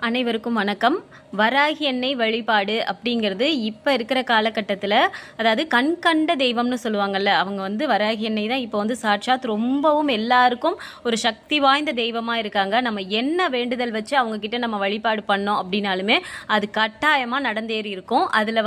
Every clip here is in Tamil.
அனைவருக்கும் வணக்கம். வராகி அன்னை வழிபாடு அப்படிங்கிறது இப்போ இருக்கிற காலகட்டத்தில், அதாவது கண் கண்ட தெய்வம்னு சொல்லுவாங்கல்ல, அவங்க வராகி அன்னை தான் இப்போ சாட்சாத் ரொம்பவும் எல்லாருக்கும் ஒரு சக்தி வாய்ந்த தெய்வமாக இருக்காங்க. நம்ம என்ன வேண்டுதல் வச்சு அவங்கக்கிட்ட நம்ம வழிபாடு பண்ணோம் அப்படின்னாலுமே அது கட்டாயமாக நடந்தேறி இருக்கும். அதில்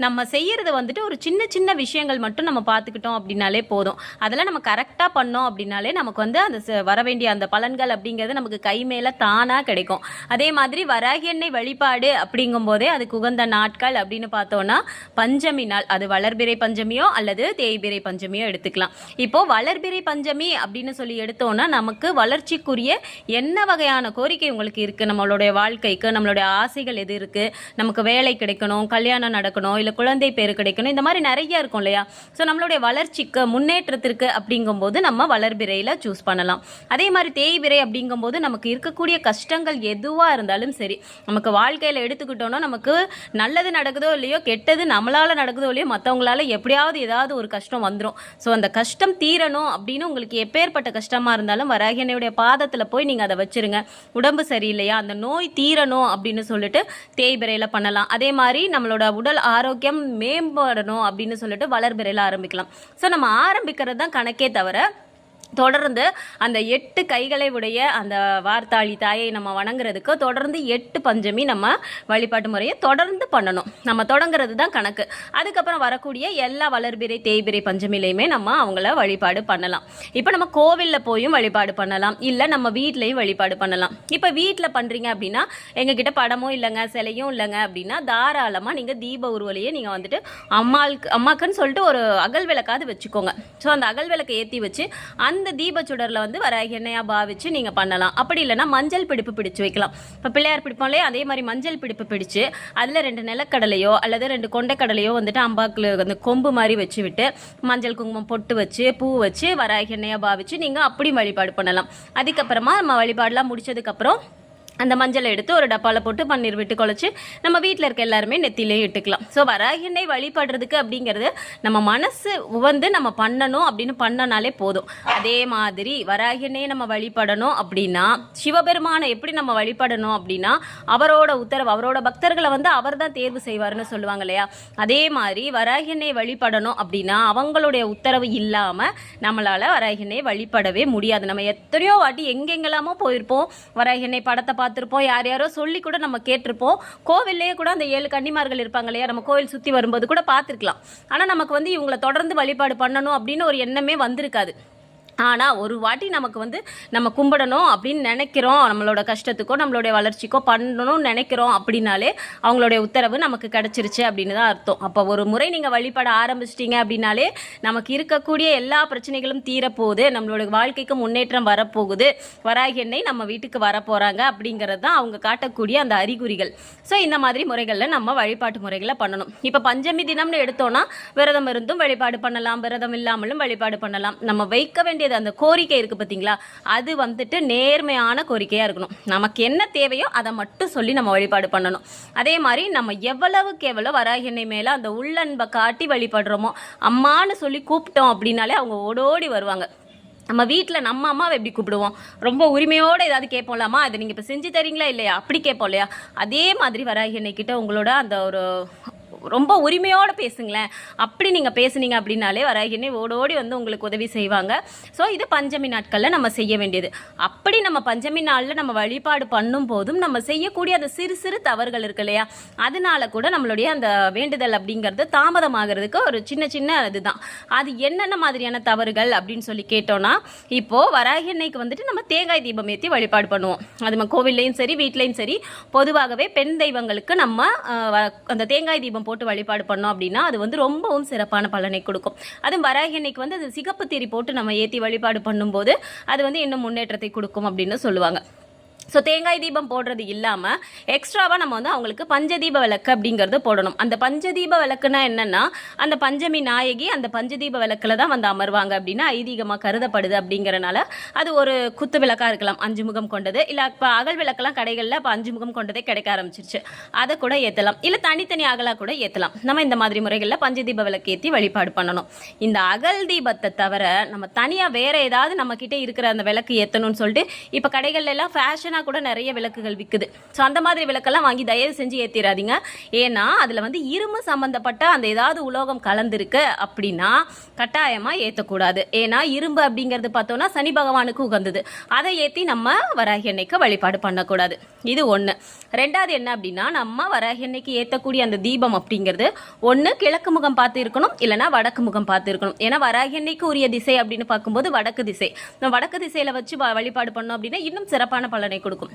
நம்ம செய்கிறது ஒரு சின்ன சின்ன விஷயங்கள் மட்டும் நம்ம பார்த்துக்கிட்டோம் அப்படின்னாலே போதும். அதெல்லாம் நம்ம கரெக்டாக பண்ணோம் அப்படின்னாலே நமக்கு அந்த வர வேண்டிய அந்த பலன்கள் அப்படிங்கிறது நமக்கு கை மேலே தானாக கிடைக்கும். அதே மாதிரி வராகி அன்னை வழிபாடு அப்படிங்கும் போதே அதுக்கு உகந்த நாட்கள் அப்படின்னு பார்த்தோம்னா பஞ்சமி நாள். அது வளர்பிறை பஞ்சமியோ அல்லது தேய்பிறை பஞ்சமியோ எடுத்துக்கலாம். இப்போ வளர்பிறை பஞ்சமி அப்படின்னு சொல்லி எடுத்தோம்னா நமக்கு வளர்ச்சிக்குரிய என்ன வகையான கோரிக்கை உங்களுக்கு இருக்கு, நம்மளுடைய வாழ்க்கைக்கு நம்மளுடைய ஆசைகள் எது இருக்கு, நமக்கு வேலை கிடைக்கணும், கல்யாணம் நடக்கணும், இல்லை குழந்தை பேரு கிடைக்கணும், இந்த மாதிரி நிறைய இருக்கும் இல்லையா. ஸோ நம்மளுடைய வளர்ச்சிக்கு முன்னேற்றத்திற்கு அப்படிங்கும்போது நம்ம வளர்பிறையில் சூஸ் பண்ணலாம். அதே மாதிரி தேய்பிறை அப்படிங்கும்போது நமக்கு இருக்கக்கூடிய கஷ்டங்கள் எதுவாக இருந்தாலும் சரி, நமக்கு வாழ்க்கையில் எடுத்துக்கிட்டோன்னா நமக்கு நல்லது நடக்குதோ இல்லையோ, கெட்டது நம்மளால் நடக்குதோ இல்லையோ, மற்றவங்களால எப்படியாவது ஏதாவது ஒரு கஷ்டம் வந்துடும். ஸோ அந்த கஷ்டம் தீரணும் அப்படின்னு உங்களுக்கு எப்பேற்பட்ட கஷ்டமாக இருந்தாலும் வராகி அன்னையுடைய பாதத்தில் போய் நீங்கள் அதை வச்சுருங்க. உடம்பு சரியில்லையா, அந்த நோய் தீரணும் அப்படின்னு சொல்லிட்டு தேய்பிறையில் பண்ணலாம். அதே மாதிரி நம்மளோட உடல் ஆரோக்கியம் மேம்படணும் அப்படின்னு சொல்லிட்டு வளர்பிறையில் ஆரம்பிக்கலாம். ஸோ நம்ம ஆரம்பிக்கிறது தான் கணக்கே தவிர தொடர்ந்து அந்த 8 கைகளை உடைய அந்த வார்த்தாளி தாயை நம்ம வணங்குறதுக்கு தொடர்ந்து 8 பஞ்சமி நம்ம வழிபாட்டு முறையை தொடர்ந்து பண்ணணும். நம்ம தொடங்குறது தான் கணக்கு. அதுக்கப்புறம் வரக்கூடிய எல்லா வளர்பிறை தேய்பிறை பஞ்சமிலையுமே நம்ம அவங்கள வழிபாடு பண்ணலாம். இப்போ நம்ம கோவிலில் போயும் வழிபாடு பண்ணலாம், இல்லை நம்ம வீட்லையும் வழிபாடு பண்ணலாம். இப்போ வீட்டில் பண்ணுறீங்க அப்படின்னா எங்ககிட்ட படமும் இல்லைங்க சிலையும் இல்லைங்க அப்படின்னா தாராளமாக நீங்கள் தீப உருவலையே நீங்கள் அம்மாக்குன்னு சொல்லிட்டு ஒரு அகல் விளக்காவது வச்சுக்கோங்க. ஸோ அந்த அகல் விளக்கை ஏற்றி வச்சு அந்த தீப சுடரில் வராகி எண்ணெயா பாவிச்சு நீங்கள் பண்ணலாம். அப்படி இல்லைன்னா மஞ்சள் பிடிப்பு பிடிச்சு வைக்கலாம். இப்போ பிள்ளையார் பிடிப்போம்லே அதே மாதிரி மஞ்சள் பிடிப்பு பிடிச்சு அதில் 2 நிலக்கடலையோ அல்லது 2 கொண்டைக்கடலையோ அம்பாக்குல அந்த கொம்பு மாதிரி வச்சு விட்டு மஞ்சள் குங்குமம் பொட்டு வச்சு பூ வச்சு வராகி எண்ணெயா பாவிச்சு நீங்கள் அப்படி வழிபாடு பண்ணலாம். அதுக்கப்புறமா நம்ம வழிபாடெலாம் முடிச்சதுக்கப்புறம் அந்த மஞ்சளை எடுத்து ஒரு டப்பாவில் போட்டு பன்னீர் விட்டு குழச்சி நம்ம வீட்டில் இருக்க எல்லாருமே நெத்திலையும் இட்டுக்கலாம். ஸோ வராகி அன்னை வழிபடுறதுக்கு அப்படிங்கிறது நம்ம மனசு நம்ம பண்ணணும் அப்படின்னு பண்ணனாலே போதும். அதே மாதிரி வராகி அன்னையை நம்ம வழிபடணும் அப்படின்னா சிவபெருமானை எப்படி நம்ம வழிபடணும் அப்படின்னா அவரோட உத்தரவு, அவரோட பக்தர்களை அவர் தான் தேர்வு செய்வார்னு சொல்லுவாங்க இல்லையா. அதே மாதிரி வராகி அன்னையை வழிபடணும் அப்படின்னா அவங்களுடைய உத்தரவு இல்லாமல் நம்மளால் வராகி அன்னையை வழிபடவே முடியாது. நம்ம எத்தனையோ வாட்டி எங்கெங்கெல்லாமோ போயிருப்போம், வராகி அன்னை படத்தை பார்த்துருப்போம், யார் யாரோ சொல்லி கூட நம்ம கேட்டிருப்போம். கோவில்லையே கூட அந்த 7 கன்னிமார்கள் இருப்பாங்க இல்லையா, நம்ம கோவில் சுற்றி வரும்போது கூட பார்த்துருக்கலாம். ஆனால் நமக்கு இவங்களை தொடர்ந்து வழிபாடு பண்ணணும் அப்படின்னு ஒரு எண்ணமே வந்திருக்காது. ஆனால் ஒரு வாட்டி நமக்கு நம்ம கும்பிடணும் அப்படின்னு நினைக்கிறோம், நம்மளோட கஷ்டத்துக்கோ நம்மளுடைய வளர்ச்சிக்கோ பண்ணணும்னு நினைக்கிறோம் அப்படின்னாலே அவங்களுடைய உத்தரவு நமக்கு கிடச்சிருச்சு அப்படின்னு தான் அர்த்தம். அப்போ ஒரு முறை நீங்கள் வழிபட ஆரம்பிச்சிட்டிங்க அப்படின்னாலே நமக்கு இருக்கக்கூடிய எல்லா பிரச்சனைகளும் தீரப்போகுது, நம்மளோட வாழ்க்கைக்கு முன்னேற்றம் வரப்போகுது, வராகி அன்னை நம்ம வீட்டுக்கு வரப்போகிறாங்க அப்படிங்கிறது தான் அவங்க காட்டக்கூடிய அந்த அறிகுறிகள். ஸோ இந்த மாதிரி முறைகளில் நம்ம வழிபாட்டு முறைகளை பண்ணணும். இப்போ பஞ்சமி தினம்னு எடுத்தோன்னா விரதம் இருந்தும் வழிபாடு பண்ணலாம், விரதம் இல்லாமலும் வழிபாடு பண்ணலாம். நம்ம வைக்க வேண்டிய அந்த கோரிக்கை இருக்கு பார்த்தீங்களா, அது நேர்மையான கோரிக்கையா இருக்கணும். நமக்கு என்ன தேவையோ அதை மட்டும் சொல்லி நம்ம வழிபாடு பண்ணணும். அதே மாதிரி நம்ம எவ்வளவுக்கு எவ்வளவு வராகி அன்னை மேல அந்த உள்ளன்பை காட்டி வழிபடுறோமோ, அம்மான்னு சொல்லி கூப்பிட்டோம் அப்படின்னாலே அவங்க ஓடோடி வருவாங்க. நம்ம வீட்டில் நம்ம அம்மாவை எப்படி கூப்பிடுவோம், ரொம்ப உரிமையோடு ஏதாவது கேட்போம்லாமா, அதை நீங்கள் இப்போ செஞ்சு தரீங்களா இல்லையா, அப்படி கேட்போம் இல்லையா. அதே மாதிரி வராகி அன்னை கிட்ட உங்களோட அந்த ஒரு ரொம்ப உரிமையோடு பேசுங்களேன். அப்படி நீங்கள் பேசுனீங்க அப்படின்னாலே வராகி அன்னை ஓடோடி உங்களுக்கு உதவி செய்வாங்க. ஸோ இது பஞ்சமி நாட்களில் நம்ம செய்ய வேண்டியது. அப்படி நம்ம பஞ்சமி நாளில் நம்ம வழிபாடு பண்ணும் போதும் நம்ம செய்யக்கூடிய அந்த சிறு சிறு தவறுகள் இருக்கு இல்லையா, அதனால கூட நம்மளுடைய அந்த வேண்டுதல் அப்படிங்கிறது தாமதமாகிறதுக்கு ஒரு சின்ன சின்ன இதுதான். அது என்னென்ன மாதிரியான தவறுகள் அப்படின்னு சொல்லி கேட்டோன்னா, இப்போது வராகி அன்னைக்கு நம்ம தேங்காய் தீபம் ஏற்றி வழிபாடு பண்ணுவோம். அது நம்ம கோவில்லையும் சரி வீட்லையும் சரி பொதுவாகவே பெண் தெய்வங்களுக்கு நம்ம அந்த தேங்காய் தீபம் போட்டு வழிபாடு பண்ணோம் அப்படின்னா அது ரொம்பவும் சிறப்பான பலனை கொடுக்கும். அதுவும் வராகி அன்னைக்கு அது சிகப்பு திரி போட்டு நம்ம ஏற்றி வழிபாடு பண்ணும்போது அது இன்னும் முன்னேற்றத்தை கொடுக்கும் அப்படின்னு சொல்லுவாங்க. ஸோ தேங்காய் தீபம் போடுறது இல்லாமல் எக்ஸ்ட்ராவாக நம்ம அவங்களுக்கு பஞ்சதீப விளக்கு அப்படிங்கிறது போடணும். அந்த பஞ்சதீப விளக்குனா என்னென்னா, அந்த பஞ்சமி நாயகி அந்த பஞ்சதீப விளக்கில் தான் அமர்வாங்க அப்படின்னு ஐதீகமாக கருதப்படுது. அப்படிங்கிறனால அது ஒரு குத்து விளக்காக இருக்கலாம், 5 முகம் கொண்டது. இல்லை இப்போ அகல் விளக்கெல்லாம் கடைகளில் இப்போ 5 முகம் கொண்டதே கிடைக்க ஆரம்பிச்சிருச்சு, அதை கூட ஏற்றலாம். இல்லை தனித்தனி அகலாக கூட ஏற்றலாம். நம்ம இந்த மாதிரி முறைகளில் பஞ்சதீப விளக்கு ஏற்றி வழிபாடு பண்ணணும். இந்த அகல் தீபத்தை தவிர நம்ம தனியாக வேறு ஏதாவது நம்மக்கிட்ட இருக்கிற அந்த விளக்கு ஏற்றணும்னு சொல்லிட்டு இப்போ கடைகள்ல எல்லாம் ஃபேஷன் டசனாக கூட நிறைய விளக்குகள் விற்குது. ஸோ அந்த மாதிரி விளக்கெல்லாம் வாங்கி தயவு செஞ்சு ஏற்றிடாதீங்க. ஏன்னா அதில் வந்து இரும்பு சம்மந்தப்பட்ட அந்த ஏதாவது உலோகம் கலந்துருக்கு அப்படின்னா கட்டாயமாக ஏற்றக்கூடாது. ஏன்னா இரும்பு அப்படிங்கிறது பார்த்தோன்னா சனி பகவானுக்கு உகந்தது. அதை ஏற்றி நம்ம வராகி அன்னைக்கு வழிபாடு பண்ணக்கூடாது. இது ஒன்று. ரெண்டாவது என்ன அப்படின்னா, நம்ம வராகி அன்னைக்கு ஏற்றக்கூடிய அந்த தீபம் அப்படிங்கிறது ஒன்று கிழக்கு முகம் பார்த்து இருக்கணும், இல்லைனா வடக்கு முகம் பார்த்து இருக்கணும். ஏன்னா வராகி அன்னைக்கு உரிய திசை அப்படின்னு பார்க்கும்போது வடக்கு திசை. நம்ம வடக்கு திசையில் வச்சு வழிபாடு பண்ணோம் அப்படின்னா இன்னும் சிறப்பான பலனை கொடுக்கும்.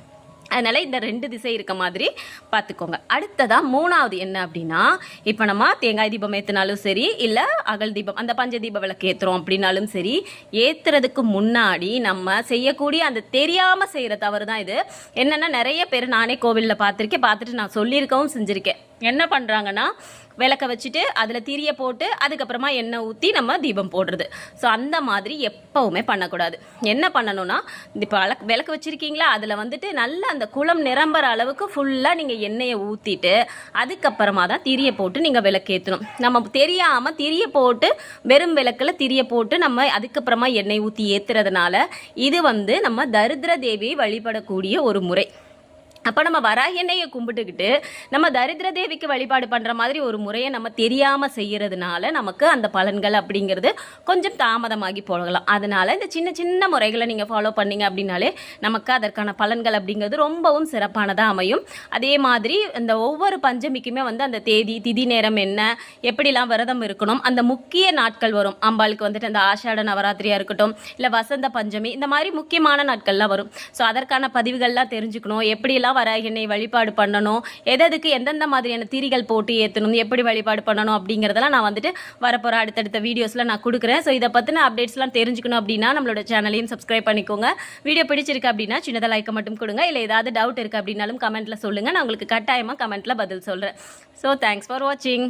அதனால் இந்த 2 திசை இருக்க மாதிரி பார்த்துக்கோங்க. அடுத்ததாக 3வது என்ன அப்படின்னா, இப்போ நம்ம தேங்காய் தீபம் ஏற்றினாலும் சரி, இல்லை அகல் தீபம் அந்த பஞ்ச தீப விளக்கு ஏற்றுறோம் அப்படின்னாலும் சரி, ஏற்றுறதுக்கு முன்னாடி நம்ம செய்யக்கூடிய அந்த தெரியாமல் செய்கிற தவறு தான் இது. என்னென்னா நிறைய பேர் நானே கோவிலில் பார்த்துட்டு நான் சொல்லியிருக்கவும் செஞ்சுருக்கேன். என்ன பண்ணுறாங்கன்னா, விளக்க வச்சுட்டு அதில் திரியை போட்டு அதுக்கப்புறமா எண்ணெய் ஊற்றி நம்ம தீபம் போடுறது. ஸோ அந்த மாதிரி எப்போவுமே பண்ணக்கூடாது. என்ன பண்ணணும்னா, இப்போ விளக்கு வச்சுருக்கீங்களா, அதில் வந்துட்டு நல்ல அந்த குளம் நிரம்புற அளவுக்கு ஃபுல்லாக நீங்கள் எண்ணெயை ஊற்றிட்டு அதுக்கப்புறமா தான் திரியை போட்டு நீங்கள் விளக்கு ஏற்றணும். நம்ம தெரியாமல் திரியை போட்டு வெறும் விளக்கில் திரியை போட்டு நம்ம அதுக்கப்புறமா எண்ணெய் ஊற்றி ஏற்றுறதுனால இது வந்து நம்ம தரித்திர தேவியை வழிபடக்கூடிய ஒரு முறை. அப்போ நம்ம வராகி அன்னையை கும்பிட்டுக்கிட்டு நம்ம தரித்திர தேவிக்கு வழிபாடு பண்ணுற மாதிரி ஒரு முறையை நம்ம தெரியாமல் செய்கிறதுனால நமக்கு அந்த பலன்கள் அப்படிங்கிறது கொஞ்சம் தாமதமாகி போகலாம். அதனால் இந்த சின்ன சின்ன முறைகளை நீங்கள் ஃபாலோ பண்ணிங்க அப்படின்னாலே நமக்கு அதற்கான பலன்கள் அப்படிங்கிறது ரொம்பவும் சிறப்பானதாக அமையும். அதே மாதிரி இந்த ஒவ்வொரு பஞ்சமிக்குமே வந்து அந்த தேதி திதி நேரம் என்ன, எப்படிலாம் விரதம் இருக்கணும், அந்த முக்கிய நாட்கள் வரும். அம்பாளுக்கு வந்துட்டு அந்த ஆஷாட நவராத்திரியாக இருக்கட்டும், இல்லை வசந்த பஞ்சமி, இந்த மாதிரி முக்கியமான நாட்கள்லாம் வரும். ஸோ அதற்கான பதிவுகள்லாம் தெரிஞ்சுக்கணும். எப்படிலாம் வராகி அன்னை வழிபாடு பண்ணணும், எதுக்கு எந்தெந்த மாதிரியான திரிகள் போட்டு ஏற்றணும், எப்படி வழிபாடு பண்ணணும் அப்படிங்கிறதெல்லாம் நான் வந்துட்டு வரப்போகிற அடுத்தடுத்த வீடியோஸில் நான் கொடுக்குறேன். ஸோ இதை பற்றின அப்டேட்ஸ்லாம் தெரிஞ்சுக்கணும் அப்படின்னா நம்மளோட சேனலையும் சப்ஸ்கிரைப் பண்ணிக்கோங்க. வீடியோ பிடிச்சிருக்கு அப்படின்னா சின்னதாக லைக்கை மட்டும் கொடுங்க. இல்லை ஏதாவது டவுட் இருக்குது அப்படின்னாலும் கமெண்ட்டில் சொல்லுங்கள். நான் உங்களுக்கு கட்டாயமாக கமெண்ட்டில் பதில் சொல்கிறேன். ஸோ தேங்க்ஸ் ஃபார் வாட்சிங்.